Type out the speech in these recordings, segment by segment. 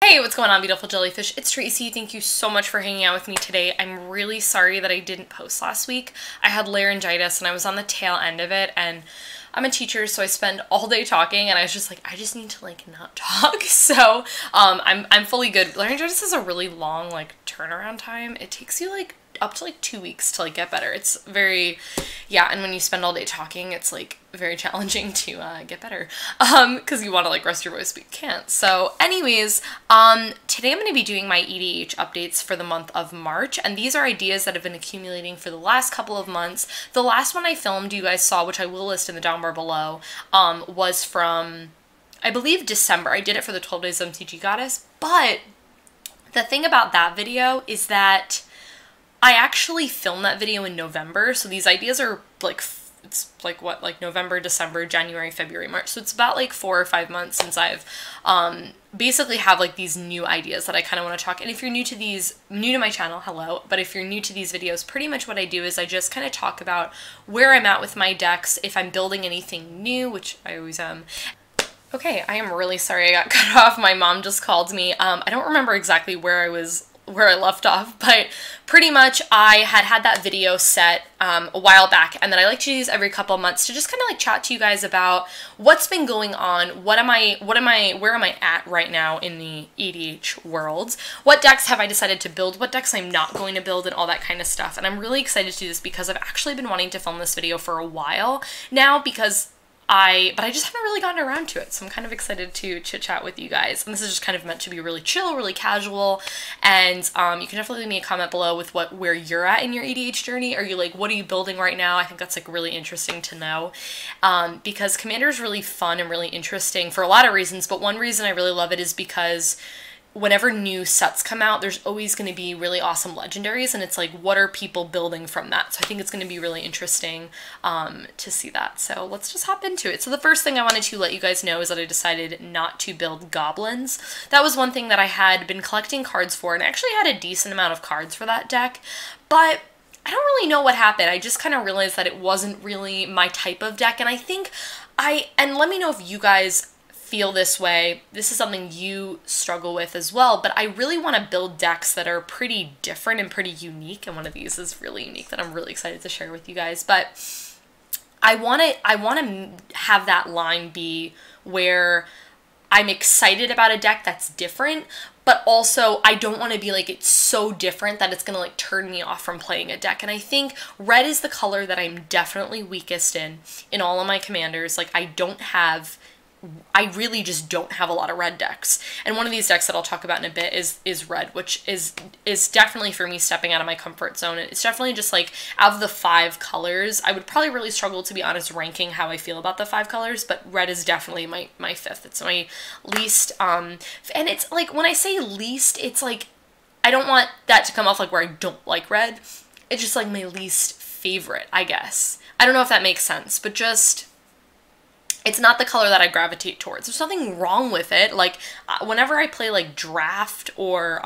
Hey, what's going on, beautiful jellyfish? It's Tracy. Thank you so much for hanging out with me today. I'm really sorry that I didn't post last week. I had laryngitis and I was on the tail end of it, and I'm a teacher, so I spend all day talking, and I was just like, I just need to not talk. So I'm fully good. Laryngitis is a really long turnaround time. It takes you up to 2 weeks to get better. It's very, yeah, and when you spend all day talking, it's very challenging to get better because you want to rest your voice but you can't. So anyways, today I'm going to be doing my EDH updates for the month of March, and these are ideas that have been accumulating for the last couple of months. The last one I filmed you guys saw, which I will list in the down bar below, was from, I believe, December. I did it for the 12 Days of MTG Goddess, but the thing about that video is that I actually filmed that video in November, so these ideas are it's November, December, January, February, March. So it's about 4 or 5 months since I've basically have these new ideas that I kind of want to talk. And if you're new to my channel, hello. But if you're new to these videos, pretty much what I do is I just kind of talk about where I'm at with my decks, if I'm building anything new, which I always am. Okay, I am really sorry I got cut off. My mom just called me. I don't remember exactly where I left off, but pretty much I had that video set a while back, and then I like to do these every couple months to just kind of chat to you guys about what's been going on, where am I at right now in the EDH world, what decks have I decided to build, what decks I'm not going to build, and all that kind of stuff. And I'm really excited to do this because I've actually been wanting to film this video for a while now, because I just haven't really gotten around to it, so I'm kind of excited to chit-chat with you guys. And this is just kind of meant to be really chill, really casual, and you can definitely leave me a comment below with where you're at in your EDH journey. Are you what are you building right now? I think that's really interesting to know, because Commander is really fun and really interesting for a lot of reasons, but one reason I really love it is because whenever new sets come out, there's always going to be really awesome legendaries, and it's what are people building from that? So I think it's going to be really interesting to see that. So let's just hop into it. So the first thing I wanted to let you guys know is that I decided not to build Goblins. That was one thing that I had been collecting cards for, and I actually had a decent amount of cards for that deck, but I don't really know what happened. I just kind of realized that it wasn't really my type of deck, and I think and let me know if you guys feel this way. This is something you struggle with as well, but I really want to build decks that are pretty different and pretty unique, and one of these is really unique that I'm really excited to share with you guys. But I want to have that line be where I'm excited about a deck that's different, but also I don't want to be it's so different that it's going to turn me off from playing a deck. And I think red is the color that I'm definitely weakest in all of my commanders. I really just don't have a lot of red decks. And one of these decks that I'll talk about in a bit is red, which is definitely for me stepping out of my comfort zone. It's definitely just out of the 5 colors, I would probably really struggle, to be honest, ranking how I feel about the 5 colors, but red is definitely my 5th. It's my least, and it's when I say least, it's I don't want that to come off where I don't like red. It's just my least favorite, I guess. I don't know if that makes sense, but just, it's not the color that I gravitate towards. There's nothing wrong with it. Whenever I play draft or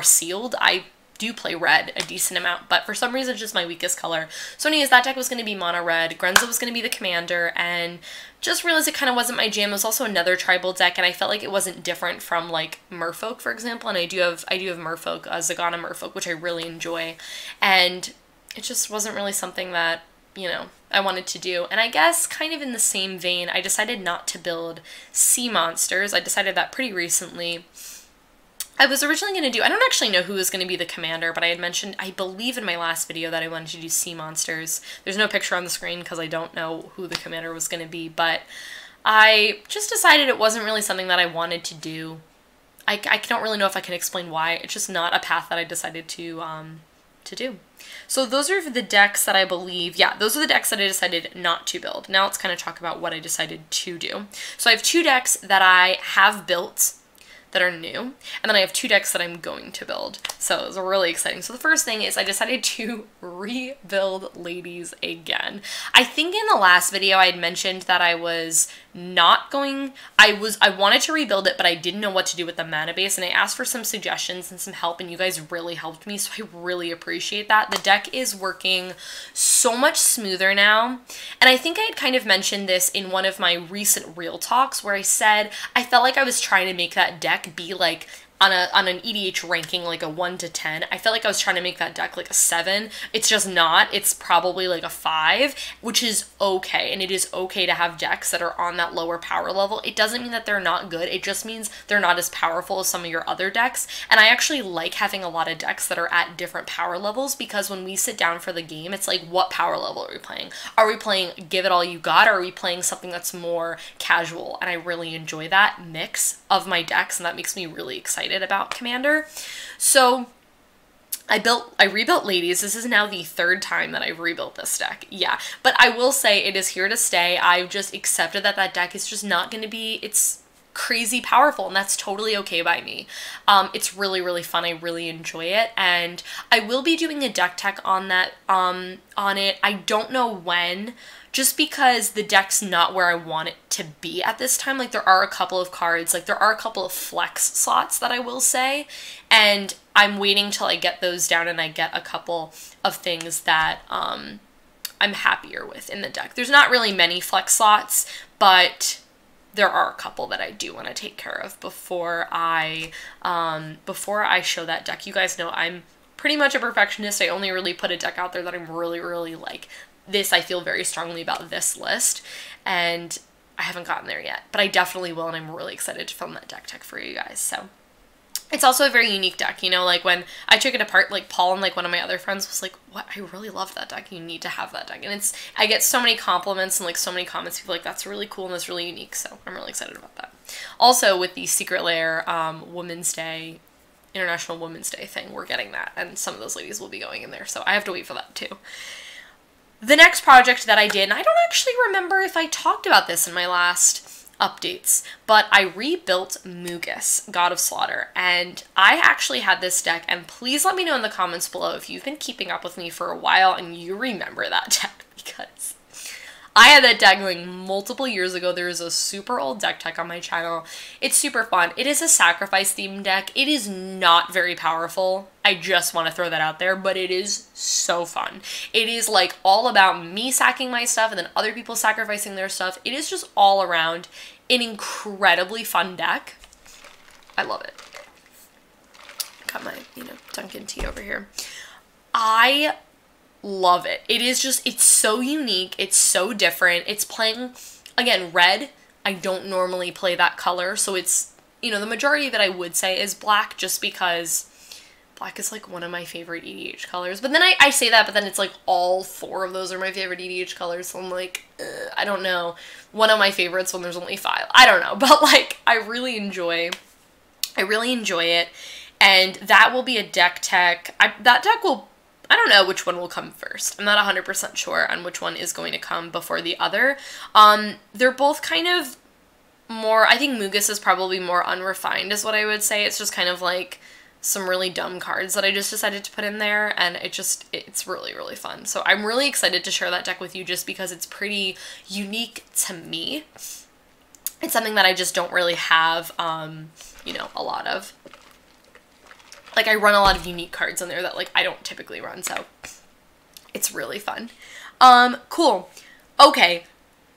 sealed, I do play red a decent amount, but for some reason it's just my weakest color. So anyways, that deck was going to be mono red. Grenza was going to be the commander, and just realized it kind of wasn't my jam. It was also another tribal deck, and I felt it wasn't different from Merfolk, for example, and I do have Merfolk, Zagana Merfolk, which I really enjoy, and it just wasn't really something that, I wanted to do. And I guess kind of in the same vein, I decided not to build sea monsters. I decided that pretty recently. I was originally going to do, I don't actually know who was going to be the commander, but I had mentioned, I believe in my last video, that I wanted to do sea monsters. There's no picture on the screen because I don't know who the commander was going to be, but I just decided it wasn't really something that I wanted to do. I don't really know if I can explain why. It's just not a path that I decided to do. So those are the decks that I believe, yeah, those are the decks that I decided not to build. Now let's kind of talk about what I decided to do. So I have 2 decks that I have built that are new, and then I have 2 decks that I'm going to build. So it's really exciting. So the first thing is I decided to rebuild ladies again. I think in the last video I had mentioned that I was not going, I wanted to rebuild it, but I didn't know what to do with the mana base, and I asked for some suggestions and some help, and you guys really helped me, so I really appreciate that. The deck is working so much smoother now, and I think I had kind of mentioned this in one of my recent Real Talks where I said I felt like I was trying to make that deck deck be like on an EDH ranking like a 1 to 10. I felt like I was trying to make that deck like a 7. It's just not. It's probably like a 5, which is okay. And it is okay to have decks that are on that lower power level. It doesn't mean that they're not good. It just means they're not as powerful as some of your other decks. And I actually like having a lot of decks that are at different power levels, because when we sit down for the game, it's like, what power level are we playing? Are we playing give it all you got, or are we playing something that's more casual? And I really enjoy that mix of my decks, and that makes me really excited about Commander. So I rebuilt Ladies. This is now the 3rd time that I've rebuilt this deck. Yeah, but I will say it is here to stay. I've just accepted that that deck is just not going to be, it's crazy powerful, and that's totally okay by me. It's really, really fun. I really enjoy it, and I will be doing a deck tech on that, on it. I don't know when, just because the deck's not where I want it to be at this time. Like, there are a couple of cards, like there are a couple of flex slots that I will say, and I'm waiting till I get those down and I get a couple of things that I'm happier with in the deck. There's not really many flex slots, but there are a couple that I do want to take care of before I show that deck. You guys know I'm pretty much a perfectionist. I only really put a deck out there that I'm really, really like, this, I feel very strongly about this list, and I haven't gotten there yet, but I definitely will, and I'm really excited to film that deck tech for you guys. So it's also a very unique deck, you know, like when I took it apart, like Paul and like one of my other friends was like, what, I really love that deck, you need to have that deck. And I get so many compliments and like so many comments, people like, that's really cool and that's really unique, so I'm really excited about that. Also with the Secret Lair Women's Day, International Women's Day thing, we're getting that, and some of those ladies will be going in there, so I have to wait for that too. The next project that I did, and I don't actually remember if I talked about this in my last updates, but I rebuilt Mugus, God of Slaughter, and I actually had this deck, and please let me know in the comments below if you've been keeping up with me for a while and you remember that deck, because I had that deck going multiple years ago. There is a super old deck tech on my channel. It's super fun. It is a sacrifice themed deck. It is not very powerful. I just want to throw that out there, but it is so fun. It is like all about me sacking my stuff and then other people sacrificing their stuff. It is just all around an incredibly fun deck. I love it. Got my, Dunkin' tea over here. I love it. It is just, it's so unique. It's so different. It's playing, again, red. I don't normally play that color, so it's, the majority of it I would say is black, just because black is like one of my favorite EDH colors. But then I say that, but then it's like all 4 of those are my favorite EDH colors, so I'm like, I don't know. One of my favorites when there's only 5. I don't know, but like, I really enjoy it, and that will be a deck tech. That deck will, I don't know which one will come first. I'm not 100% sure on which one is going to come before the other. They're both kind of more, I think Mugus is probably more unrefined is what I would say. It's just kind of like some really dumb cards that I just decided to put in there, and it's really, really fun. So I'm really excited to share that deck with you just because it's pretty unique to me. It's something that I just don't really have, a lot of. Like, I run a lot of unique cards in there that, like, I don't typically run, so it's really fun. Cool. Okay,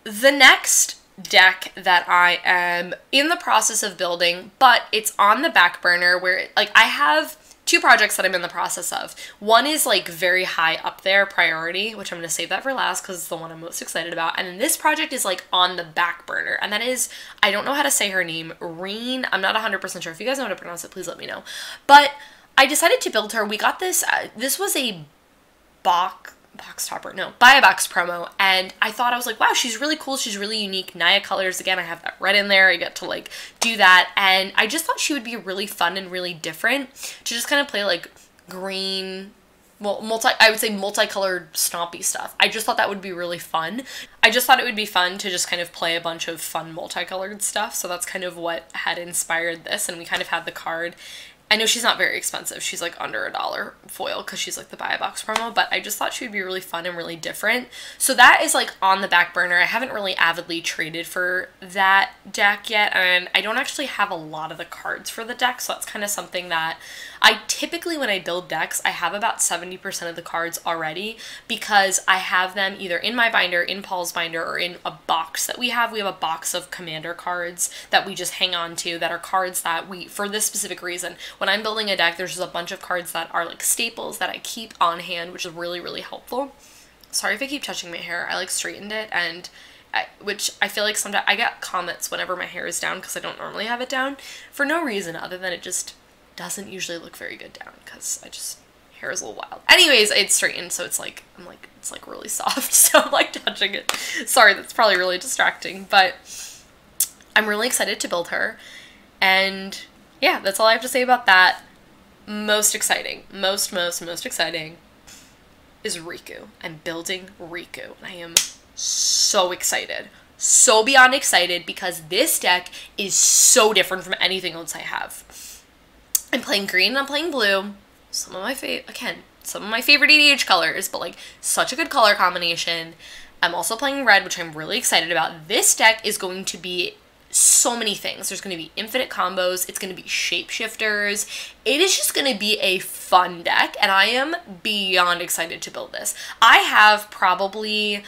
the next deck that I am in the process of building, but it's on the back burner where, like, I have 2 projects that I'm in the process of. One is, like, very high up there, priority, which I'm going to save that for last because it's the one I'm most excited about. And then this project is, like, on the back burner, and that is, I don't know how to say her name, Reen. I'm not 100% sure. If you guys know how to pronounce it, please let me know. But I decided to build her. We got this, this was a buy a box promo, and I thought, I was like, wow, she's really cool, she's really unique. Naya colors, again, I have that red in there, I get to like do that, and I just thought she would be really fun and really different to just kind of play like green, well, I would say multicolored stompy stuff. I just thought that would be really fun. I just thought it would be fun to just kind of play a bunch of fun multicolored stuff, so that's kind of what had inspired this, and we kind of had the card. I know she's not very expensive. She's like under $1 foil because she's like the buy a box promo, but I just thought she would be really fun and really different. So that is like on the back burner. I haven't really avidly traded for that deck yet, and I don't actually have a lot of the cards for the deck, so that's kind of something that I typically, when I build decks, I have about 70% of the cards already because I have them either in my binder, in Paul's binder, or in a box that we have. We have a box of commander cards that we just hang on to that are cards that we, for this specific reason, when I'm building a deck, there's just a bunch of cards that are like staples that I keep on hand, which is really, really helpful. Sorry if I keep touching my hair. I like straightened it, and which I feel like sometimes I get comments whenever my hair is down because I don't normally have it down for no reason other than it just doesn't usually look very good down because hair is a little wild. Anyways, it's straightened, so it's like, it's like really soft, so I'm like touching it. Sorry, that's probably really distracting, but I'm really excited to build her, and yeah, that's all I have to say about that. Most exciting, most exciting is Riku. I'm building Riku, and I am so excited. So beyond excited because this deck is so different from anything else I have. I'm playing green and I'm playing blue. Some of my favorite EDH colors, but like such a good color combination. I'm also playing red, which I'm really excited about. This deck is going to be so many things. There's going to be infinite combos. It's going to be shapeshifters. It is just going to be a fun deck, and I am beyond excited to build this. I probably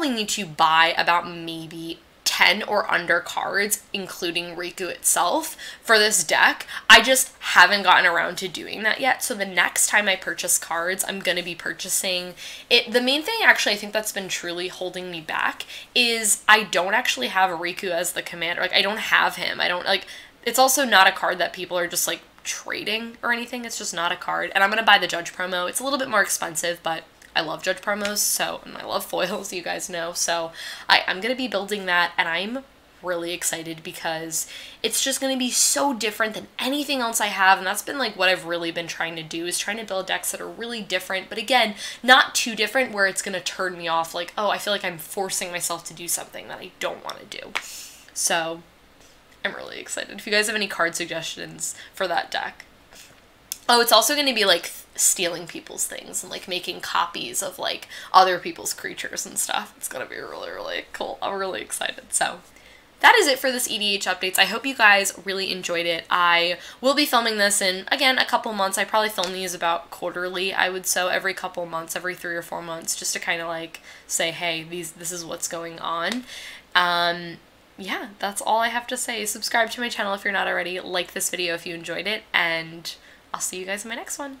need to buy about maybe 10 or under cards, including Riku itself, for this deck. I just haven't gotten around to doing that yet, so the next time I purchase cards, I'm going to be purchasing it. The main thing, actually, I think that's been truly holding me back is I don't actually have Riku as the commander. Like, I don't have him. I don't, like, it's also not a card that people are just, like, trading or anything. It's just not a card, and I'm going to buy the Judge promo. It's a little bit more expensive, but I love Judge promos, so, and I love foils, you guys know, so I'm going to be building that, and I'm really excited because it's just going to be so different than anything else I have, and that's been like what I've really been trying to do, is trying to build decks that are really different, but again, not too different where it's going to turn me off, like, oh, I feel like I'm forcing myself to do something that I don't want to do. So, I'm really excited. If you guys have any card suggestions for that deck. Oh, it's also going to be like stealing people's things and like making copies of like other people's creatures and stuff. It's going to be really, really cool. I'm really excited. So that is it for this EDH updates. I hope you guys really enjoyed it. I will be filming this in, again, a couple months. I probably film these about quarterly, I would, so every couple months, every 3 or 4 months, just to kind of like say, hey, this is what's going on. Yeah, that's all I have to say. Subscribe to my channel if you're not already. Like this video if you enjoyed it, and I'll see you guys in my next one.